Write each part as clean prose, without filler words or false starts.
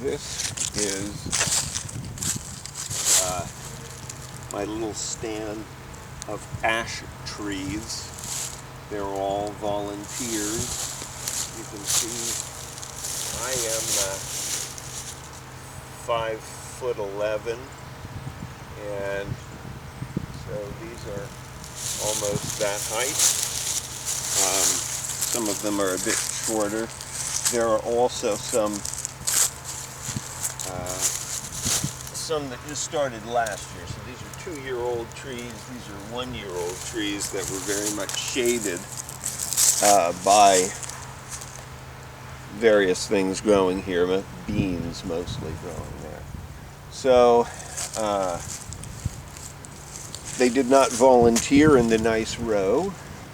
This is my little stand of ash trees. They're all volunteers. You can see I am 5'11", and so these are almost that height. Some of them are a bit shorter. There are also some that just started last year. So these are 2-year-old trees. These are 1-year-old trees that were very much shaded by various things growing here, beans mostly growing there. So they did not volunteer in the nice row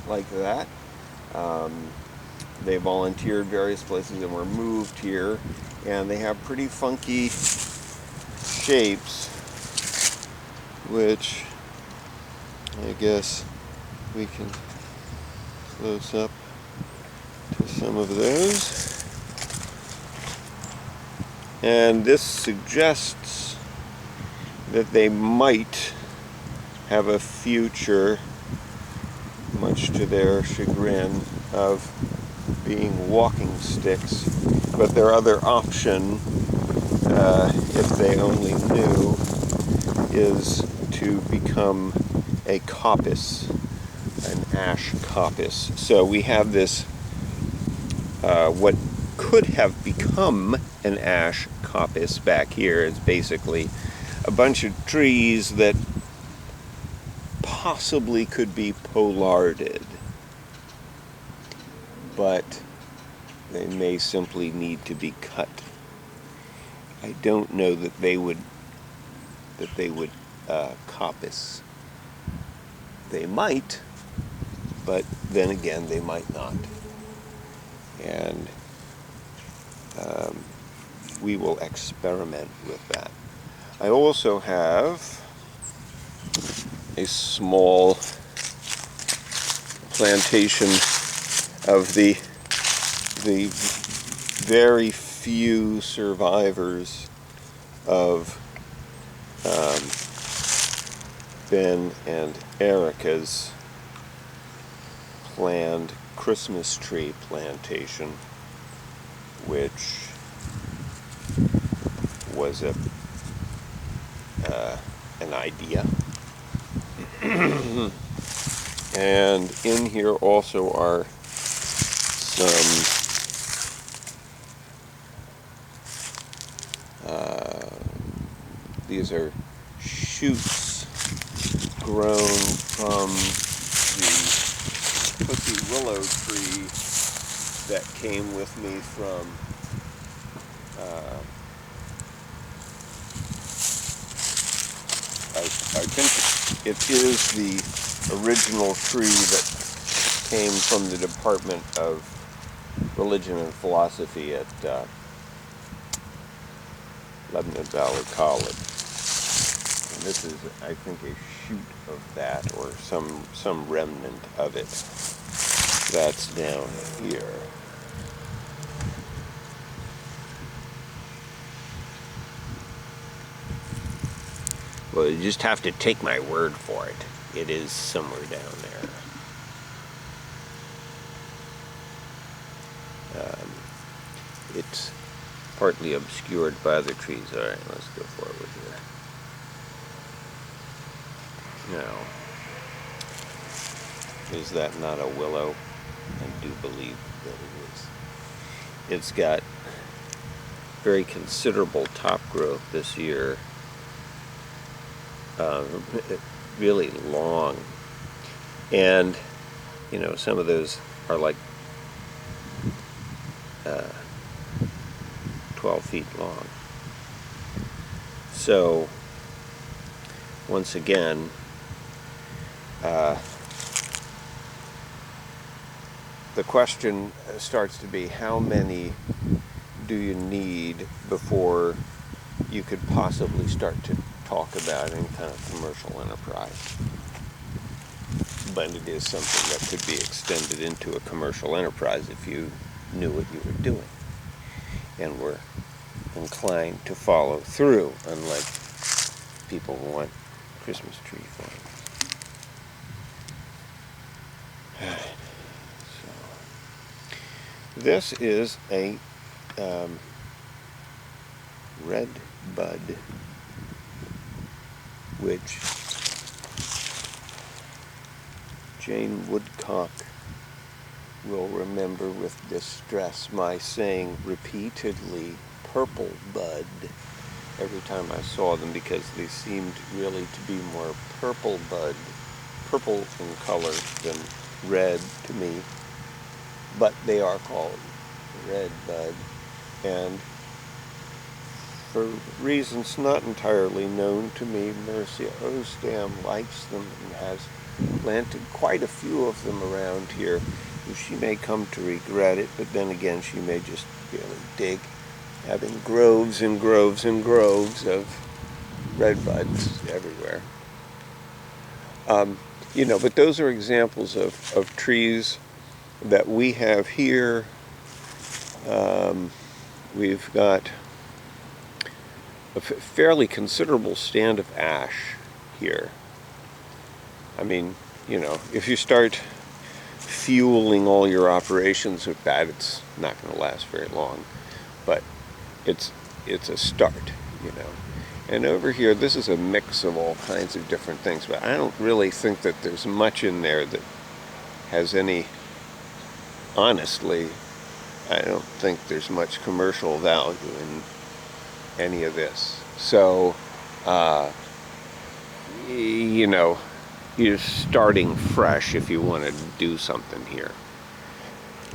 like that. They volunteered various places and were moved here, and they have pretty funky shapes, which I guess we can close up to some of those. And this suggests that they might have a future, much to their chagrin, of being walking sticks. But their other option, if they only knew, is to become a copse, an ash copse. So we have this, what could have become an ash copse back here is basically a bunch of trees that possibly could be pollarded, but they may simply need to be cut. I don't know that they would copse. They might, but then again they might not. And we will experiment with that. I also have a small plantation of the very few survivors of Ben and Erica's planned Christmas tree plantation, which was an idea. And in here also are some these are shoots grown from the pussy willow tree that came with me from I think it is the original tree that came from the Department of Religion and Philosophy at Lebanon Valley College. And this is, I think, a shoot of that, or some remnant of it that's down here. Well, you just have to take my word for it. It is somewhere down there. It's partly obscured by other trees. All right, let's go forward here. Now, is that not a willow? I do believe that it is. It's got very considerable top growth this year. Really long, and some of those are like 12 feet long. So once again, the question starts to be, how many do you need before you could possibly start to talk about any kind of commercial enterprise? But it is something that could be extended into a commercial enterprise if you knew what you were doing and were inclined to follow through, unlike people who want Christmas tree farms. So, this is a red bud, which Jane Woodcock will remember with distress my saying repeatedly purple bud every time I saw them, because they seemed really to be more purple in color than red to me, but they are called red bud, and for reasons not entirely known to me, Mercia Osdam likes them and has planted quite a few of them around here. She may come to regret it, but then again she may just really dig having groves and groves and groves of red buds everywhere. But those are examples of trees that we have here. We've got a fairly considerable stand of ash here. I mean, if you start fueling all your operations with that, it's not going to last very long. But it's a start, And over here, this is a mix of all kinds of different things, but I don't really think that there's much in there that has any, honestly, I don't think there's much commercial value in any of this. So, you're starting fresh if you want to do something here.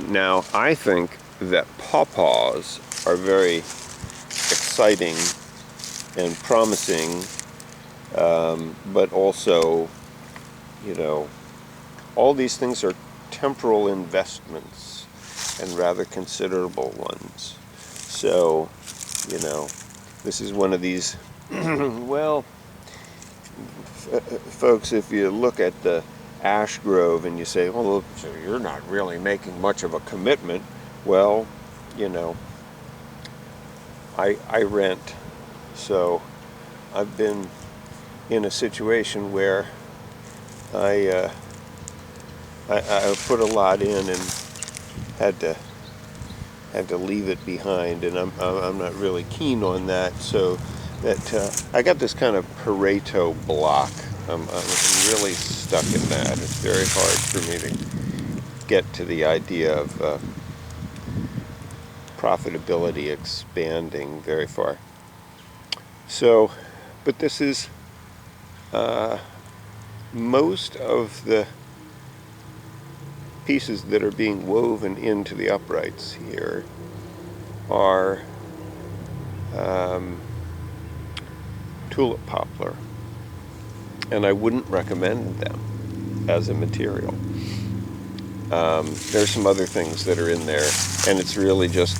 Now, I think that pawpaws are very exciting and promising, but also, all these things are temporal investments and rather considerable ones. So, this is one of these, well, folks, if you look at the ash grove and you say, well, so you're not really making much of a commitment. Well, I rent, so I've been in a situation where I put a lot in and had to leave it behind, and I'm not really keen on that. So that I got this kind of Pareto block. I'm really stuck in that. It's very hard for me to get to the idea of profitability expanding very far. So, but this is most of the pieces that are being woven into the uprights here are tulip poplar, and I wouldn't recommend them as a material. There's some other things that are in there, and it's really just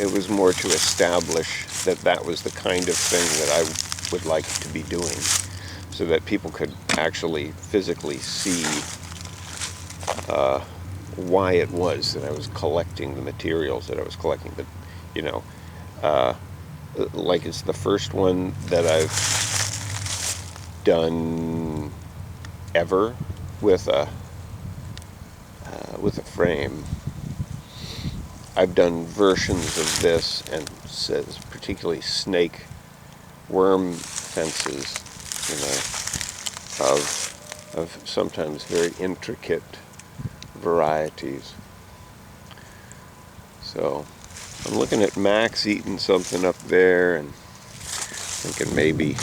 it was more to establish that was the kind of thing that I would like to be doing, so that people could actually physically see why it was that I was collecting the materials that I was collecting. But like it's the first one that I've done ever with a frame. I've done versions of this, and says particularly snake worm fences, of sometimes very intricate varieties. So I'm looking at Max eating something up there and thinking maybe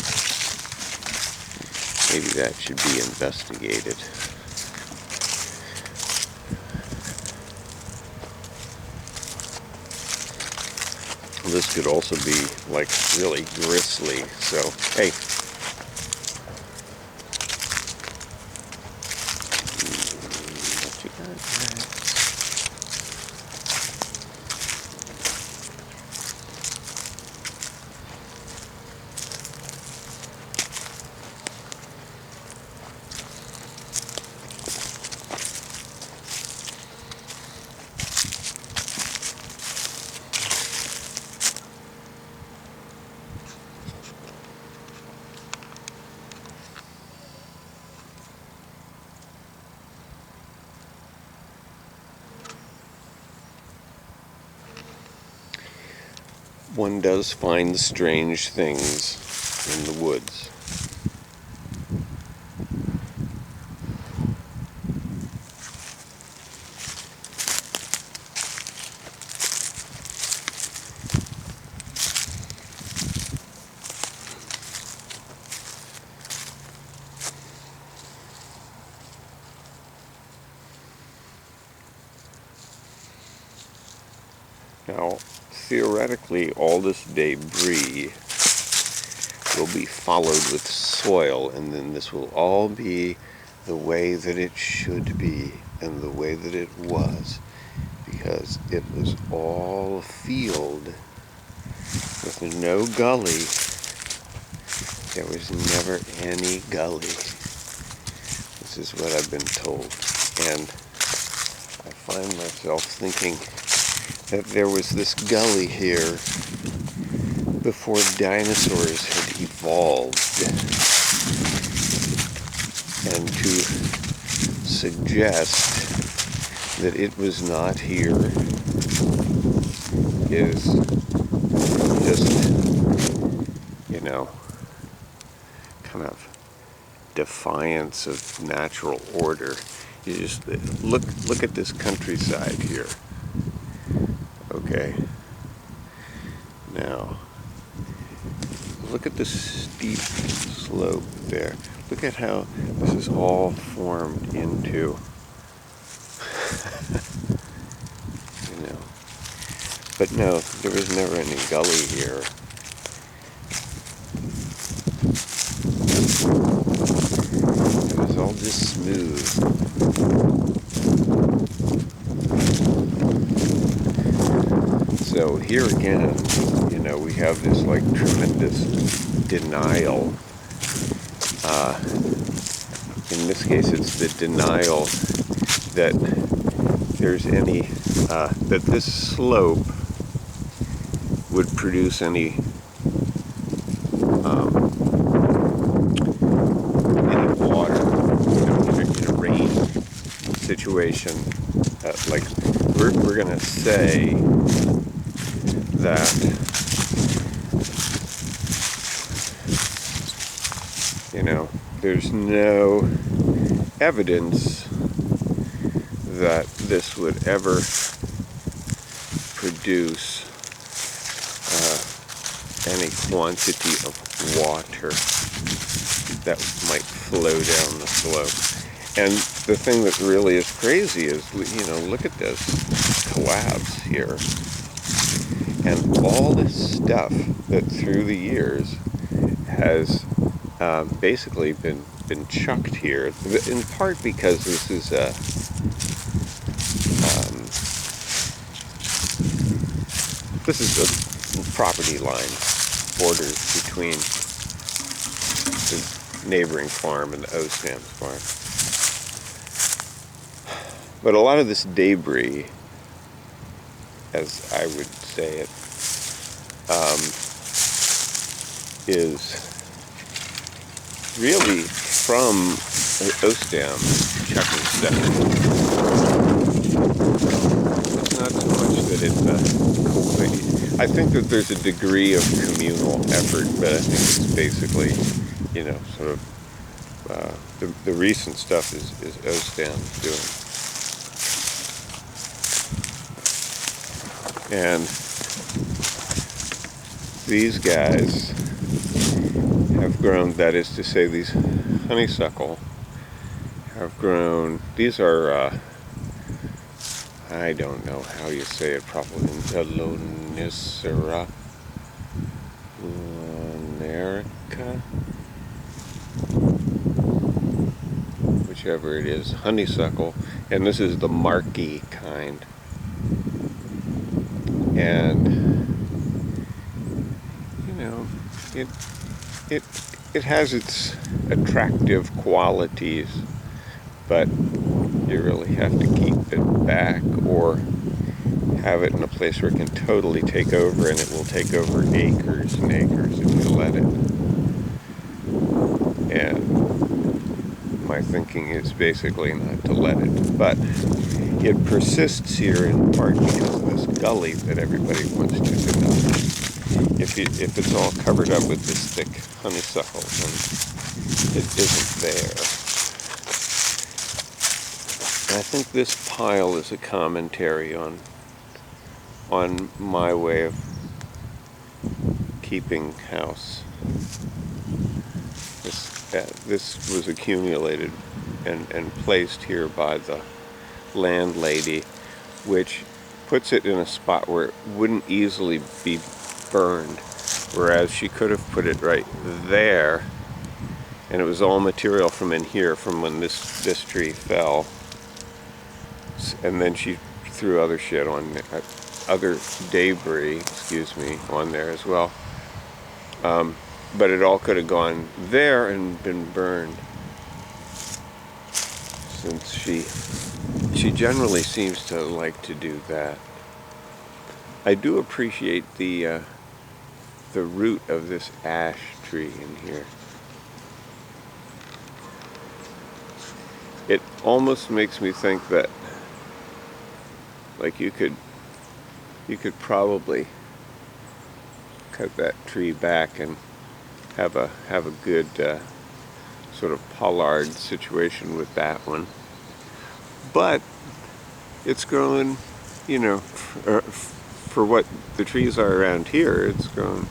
that should be investigated. This could also be like really gristly, so hey. What you got there? one does find strange things in the woods. Now, theoretically, all this debris will be followed with soil, and then this will all be the way that it should be and the way that it was, because it was all a field with no gully. There was never any gully. This is what I've been told, and I find myself thinking that there was this gully here before dinosaurs had evolved. And to suggest that it was not here is just, kind of defiance of natural order. You just look at this countryside here. Okay. Now, look at the steep slope there. Look at how this is all formed into, But no, there was never any gully here. It was all just smooth. So here again, we have this tremendous denial. In this case, it's the denial that there's any, that this slope would produce any water, in a rain situation. We're going to say that there's no evidence that this would ever produce any quantity of water that might flow down the slope. And the thing that really is crazy is, look at this collapse here. And all this stuff that through the years has basically been chucked here, in part because this is a property line, borders between the neighboring farm and the Ostam's farm. But a lot of this debris, as I would say it, is really from Ostam chucking stuff. It's not so much that it's I think that there's a degree of communal effort, but I think it's basically, sort of the recent stuff is Ostam doing. And these guys have grown, that is to say, these honeysuckle have grown. These are, I don't know how you say it properly, Lonicera America, whichever it is, honeysuckle, and this is the marquee kind. And it has its attractive qualities, but you really have to keep it back or have it in a place where it can totally take over, and it will take over acres and acres if you let it. And my thinking is basically not to let it, but it persists here in part because of this gully that everybody wants to develop. if it's all covered up with this thick honeysuckle, then it isn't there. And I think this pile is a commentary on my way of keeping house. This was accumulated and placed here by the landlady, which puts it in a spot where it wouldn't easily be burned, whereas she could have put it right there, and it was all material from in here from when this tree fell, and then she threw other shit on there, other debris, on there as well. But it all could have gone there and been burned, since she generally seems to like to do that. I do appreciate the root of this ash tree in here. It almost makes me think that, like, you could probably cut that tree back and have a good sort of pollard situation with that one. But it's growing, for what the trees are around here, it's growing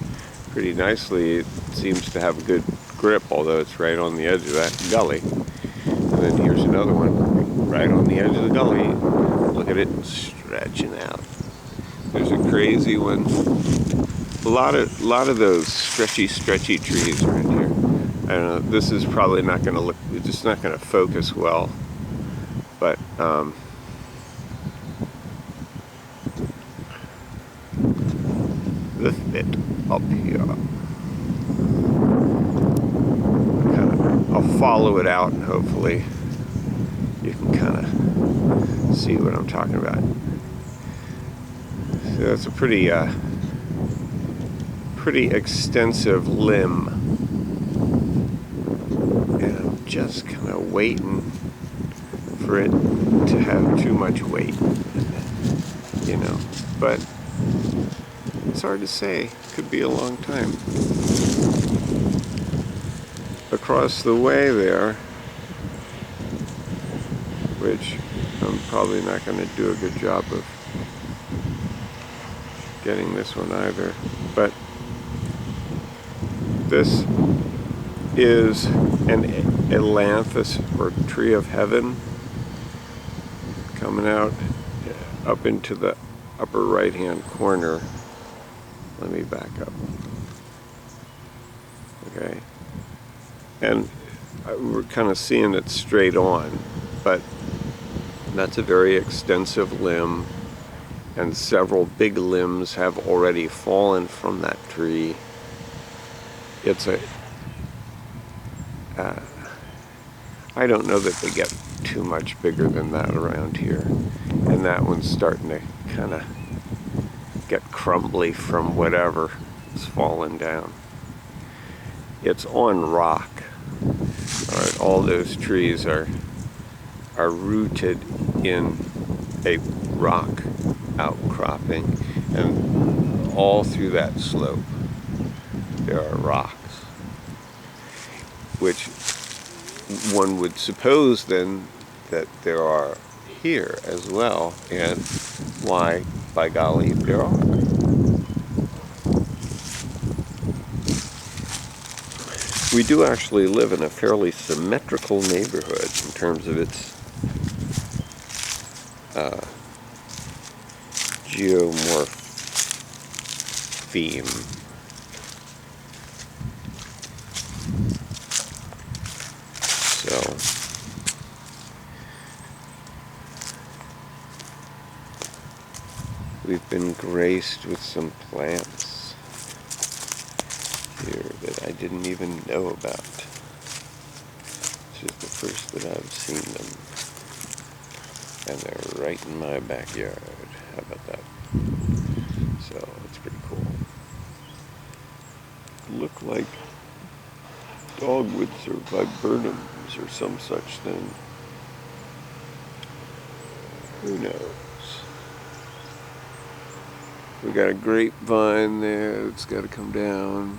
pretty nicely. It seems to have a good grip, although it's right on the edge of that gully. And then here's another one right on the edge of the gully. Look at it stretching out. There's a crazy one. A lot of those stretchy trees around here. I don't know, this is probably not going to look, it's just not going to focus well, but the fit up here. I'll follow it out and hopefully you can kind of see what I'm talking about. So that's a pretty extensive limb, and I'm just kind of waiting for it to have too much weight, but it's hard to say. Could be a long time. Across the way there, which I'm probably not going to do a good job of getting this one either, but this is an ailanthus, or tree of heaven, coming out up into the upper right hand corner. Let me back up. Okay, and we're kind of seeing it straight on, but that's a very extensive limb, and several big limbs have already fallen from that tree. It's I don't know that they get too much bigger than that around here, and that one's starting to kind of get crumbly from whatever is falling down. It's on rock. All right, all those trees are rooted in a rock outcropping, and all through that slope there are rocks, which one would suppose then that there are here as well, and why, by golly, there are. We do actually live in a fairly symmetrical neighborhood in terms of its geomorpheme. So we've been graced with some plants here that I didn't even know about. This is the first that I've seen them, and they're right in my backyard. How about that? So it's pretty cool. Look like dogwoods or viburnums or some such thing. Who knows? We got a grapevine there. It's got to come down.